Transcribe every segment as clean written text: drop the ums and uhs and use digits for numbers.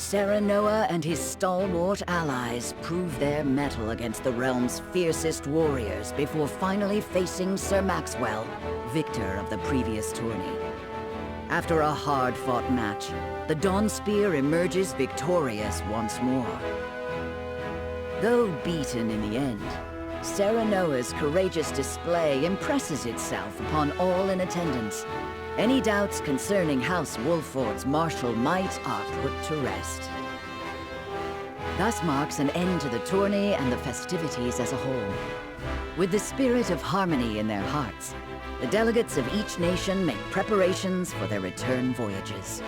Serenoa and his stalwart allies prove their mettle against the realm's fiercest warriors before finally facing Sir Maxwell, victor of the previous tourney. After a hard-fought match, the Dawnspear emerges victorious once more. Though beaten in the end, Serenoa's courageous display impresses itself upon all in attendance. Any doubts concerning House Wolffort's martial might are put to rest. Thus marks an end to the tourney and the festivities as a whole. With the spirit of harmony in their hearts, the delegates of each nation make preparations for their return voyages.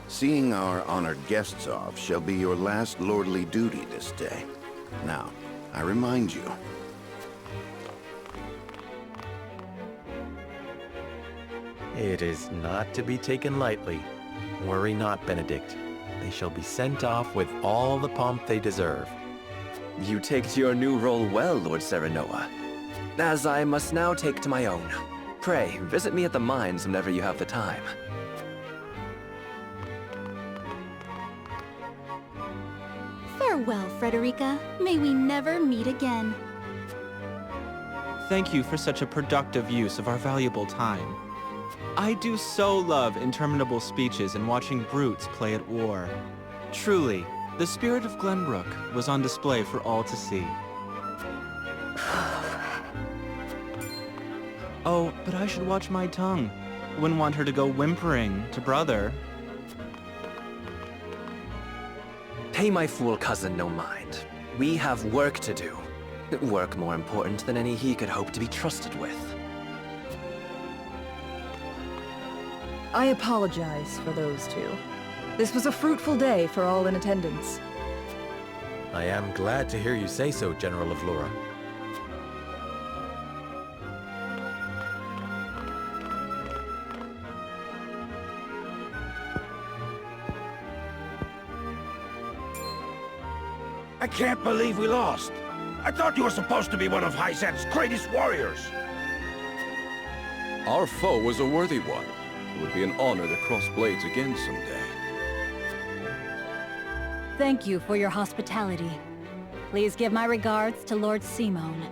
Seeing our honored guests off shall be your last lordly duty this day. Now, I remind you. It is not to be taken lightly. Worry not, Benedict. They shall be sent off with all the pomp they deserve. You take to your new role well, Lord Serenoa. As I must now take to my own. Pray, visit me at the mines whenever you have the time. Farewell, Frederica. May we never meet again. Thank you for such a productive use of our valuable time. I do so love interminable speeches and watching brutes play at war. Truly, the spirit of Glenbrook was on display for all to see. Oh, but I should watch my tongue. Wouldn't want her to go whimpering to brother. Pay my fool cousin no mind. We have work to do. Work more important than any he could hope to be trusted with. I apologize for those two. This was a fruitful day for all in attendance. I am glad to hear you say so, General of Lura. I can't believe we lost. I thought you were supposed to be one of Hyzante's greatest warriors. Our foe was a worthy one. It would be an honor to cross blades again someday. Thank you for your hospitality. Please give my regards to Lord Simone.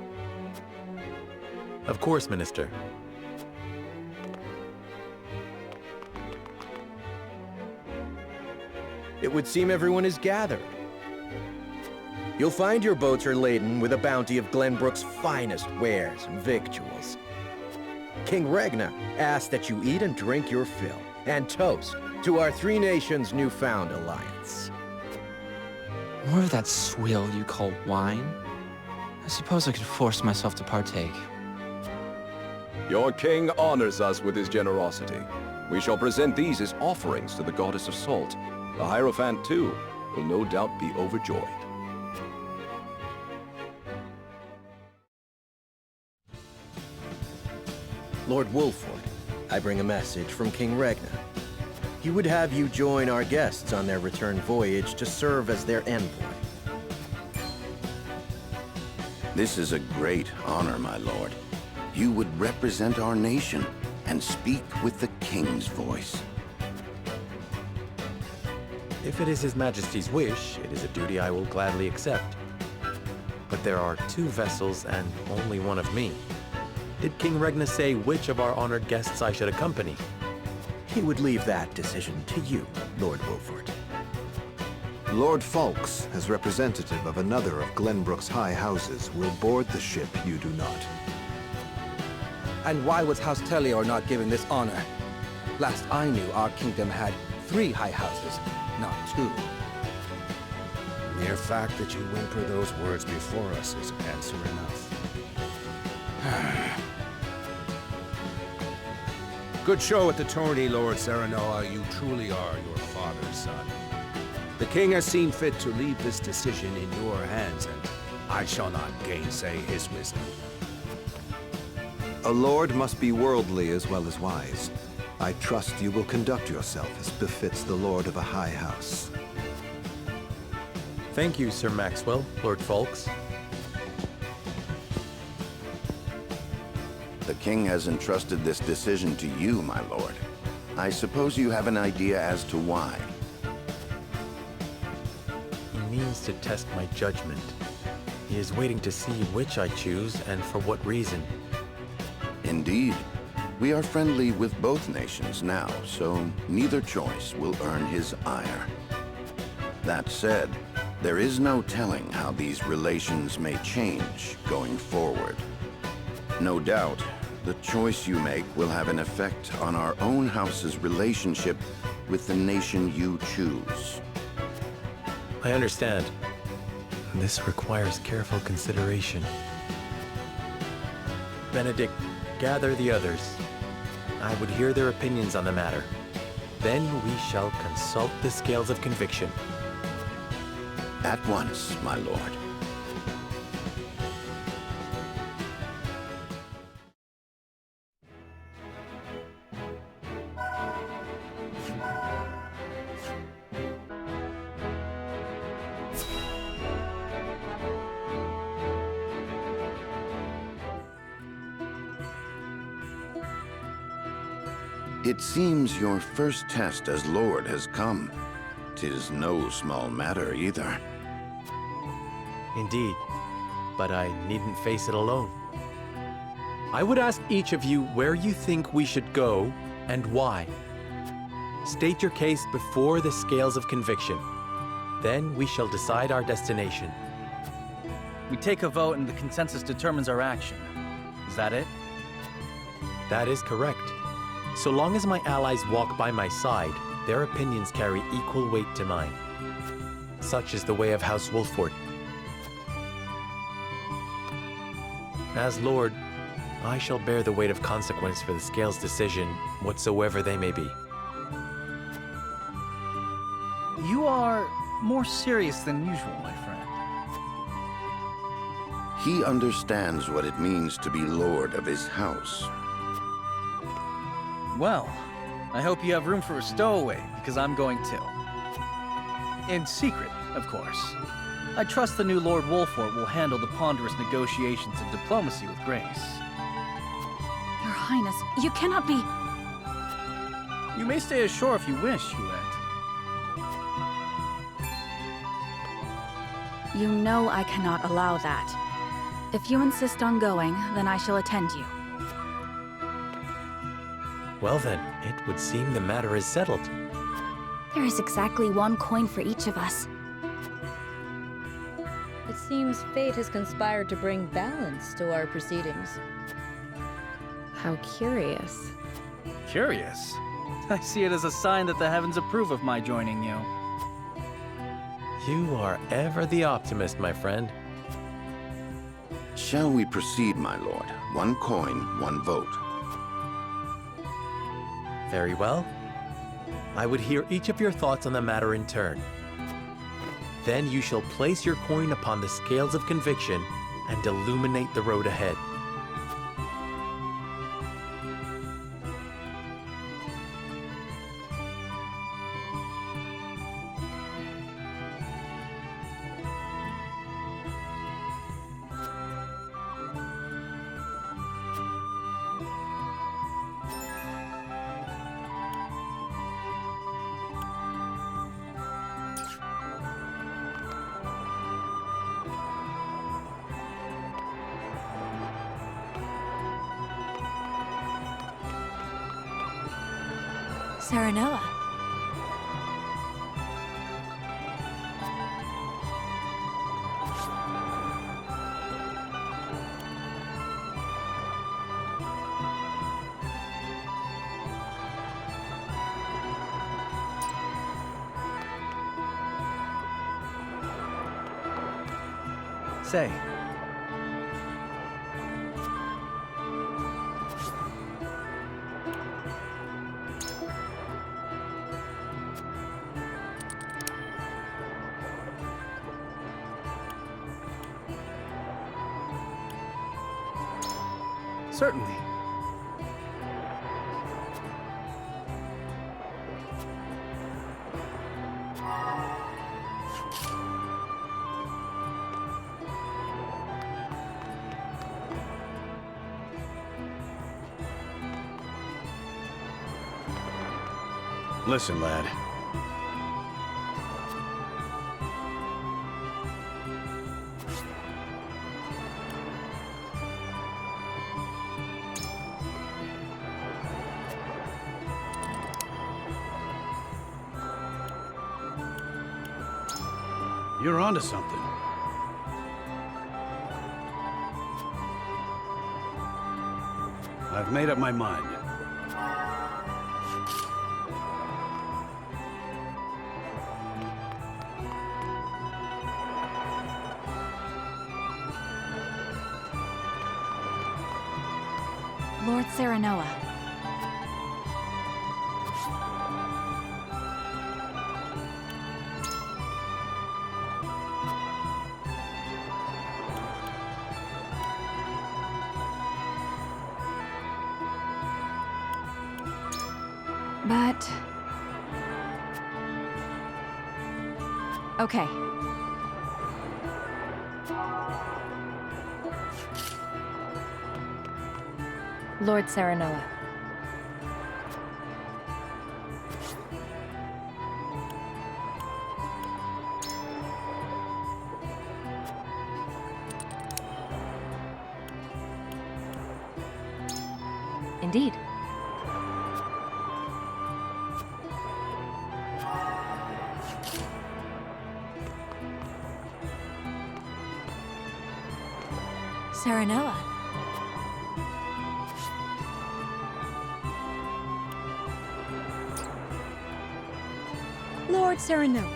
Of course, Minister. It would seem everyone is gathered. You'll find your boats are laden with a bounty of Glenbrook's finest wares and victuals. King Regna asks that you eat and drink your fill, and toast to our three nations' newfound alliance. More of that swill you call wine? I suppose I could force myself to partake. Your king honors us with his generosity. We shall present these as offerings to the goddess of salt. The Hierophant, too, will no doubt be overjoyed. Lord Wolffort, I bring a message from King Regna. He would have you join our guests on their return voyage to serve as their envoy. This is a great honor, my lord. You would represent our nation and speak with the king's voice. If it is His Majesty's wish, it is a duty I will gladly accept. But there are 2 vessels and only one of me. Did King Regna say which of our honored guests I should accompany? He would leave that decision to you, Lord Wolffort. Lord Falks, as representative of another of Glenbrook's high houses, will board the ship you do not. And why was House Tellior not given this honor? Last I knew, our kingdom had 3 high houses, not 2. The mere fact that you whimper those words before us is answer enough. Good show at the tourney, Lord Serenoa. You truly are your father's son. The king has seen fit to leave this decision in your hands, and I shall not gainsay his wisdom. A lord must be worldly as well as wise. I trust you will conduct yourself as befits the lord of a high house. Thank you, Sir Maxwell, Lord Folks. The king has entrusted this decision to you, my lord. I suppose you have an idea as to why. He means to test my judgment. He is waiting to see which I choose and for what reason. Indeed. We are friendly with both nations now, so neither choice will earn his ire. That said, there is no telling how these relations may change going forward. No doubt, the choice you make will have an effect on our own house's relationship with the nation you choose. I understand. This requires careful consideration. Benedict, gather the others. I would hear their opinions on the matter. Then we shall consult the scales of conviction. At once, my lord. It seems your first test as lord has come. 'Tis no small matter either. Indeed, but I needn't face it alone. I would ask each of you where you think we should go and why. State your case before the scales of conviction. Then we shall decide our destination. We take a vote and the consensus determines our action. Is that it? That is correct. So long as my allies walk by my side, their opinions carry equal weight to mine. Such is the way of House Wolffort. As Lord, I shall bear the weight of consequence for the Scales' decision, whatsoever they may be. You are more serious than usual, my friend. He understands what it means to be lord of his house. Well, I hope you have room for a stowaway, because I'm going to. In secret, of course. I trust the new Lord Wolffort will handle the ponderous negotiations and diplomacy with grace. Your Highness, you cannot be... You may stay ashore if you wish, Huette. You know I cannot allow that. If you insist on going, then I shall attend you. Well then, it would seem the matter is settled. There is exactly one coin for each of us. It seems fate has conspired to bring balance to our proceedings. How curious. Curious? I see it as a sign that the heavens approve of my joining you. You are ever the optimist, my friend. Shall we proceed, my lord? One coin, one vote. Very well. I would hear each of your thoughts on the matter in turn. Then you shall place your coin upon the scales of conviction and illuminate the road ahead. Serenoa. Say. Certainly. Listen, lad. You're onto something. I've made up my mind. Lord Serenoa. But... okay. Lord Serenoa. Indeed. Serenoa. Lord Serenoa.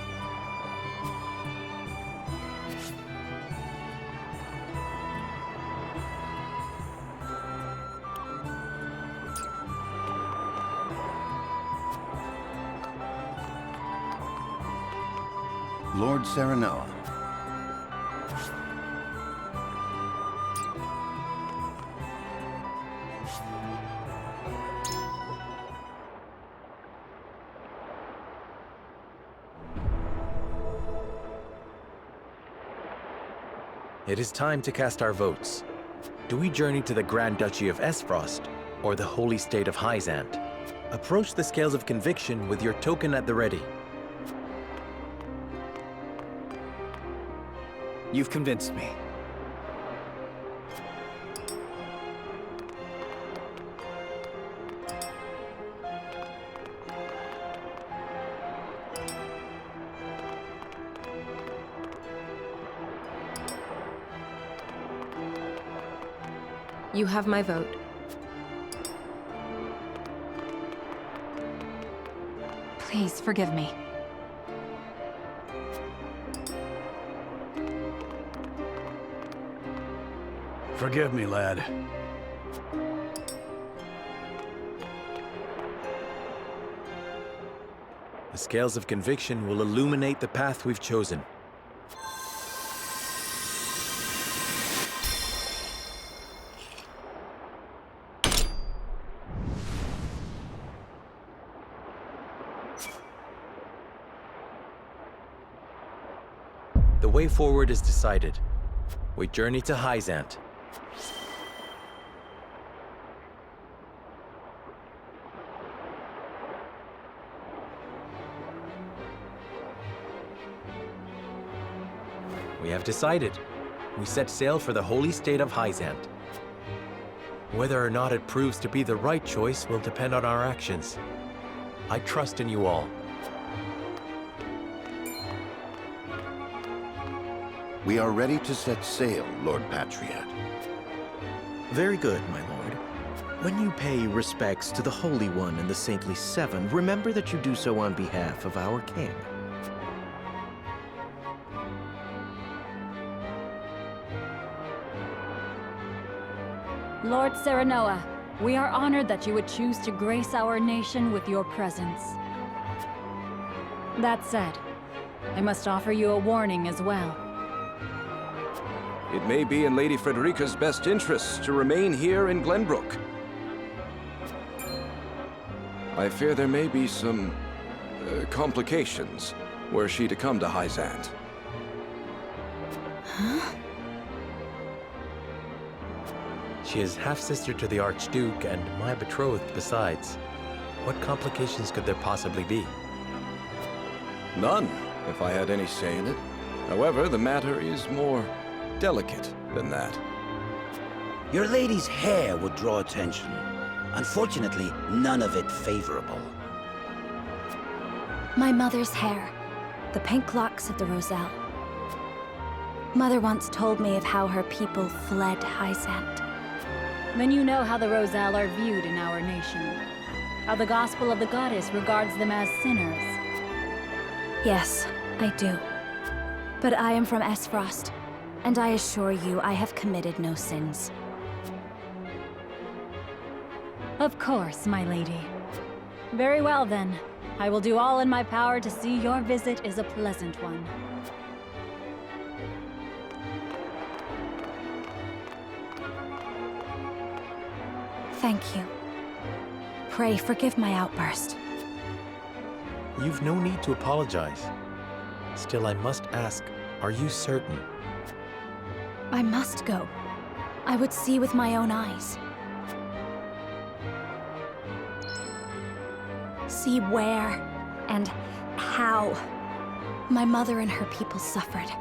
Lord Serenoa. It is time to cast our votes. Do we journey to the Grand Duchy of Aesfrost, or the holy state of Hyzante? Approach the scales of conviction with your token at the ready. You've convinced me. You have my vote. Please forgive me. Forgive me, lad. The scales of conviction will illuminate the path we've chosen. The way forward is decided. We journey to Hyzante. We have decided. We set sail for the holy state of Hyzante. Whether or not it proves to be the right choice will depend on our actions. I trust in you all. We are ready to set sail, Lord Patriot. Very good, my lord. When you pay respects to the Holy One and the Saintly Seven, remember that you do so on behalf of our king. Lord Serenoa, we are honored that you would choose to grace our nation with your presence. That said, I must offer you a warning as well. It may be in Lady Frederica's best interests to remain here in Glenbrook. I fear there may be some complications were she to come to Hyzante. Huh? She is half-sister to the Archduke and my betrothed besides. What complications could there possibly be? None, if I had any say in it. However, the matter is more delicate than that. Your lady's hair would draw attention. Unfortunately, none of it favorable. My mother's hair. The pink locks of the Roselle. Mother once told me of how her people fled Hyzante. Then you know how the Roselle are viewed in our nation. How the gospel of the goddess regards them as sinners. Yes, I do. But I am from Aesfrost, and I assure you I have committed no sins. Of course, my lady. Very well then. I will do all in my power to see your visit is a pleasant one. Thank you. Pray forgive my outburst. You've no need to apologize. Still, I must ask, are you certain? I must go. I would see with my own eyes. See where and how my mother and her people suffered.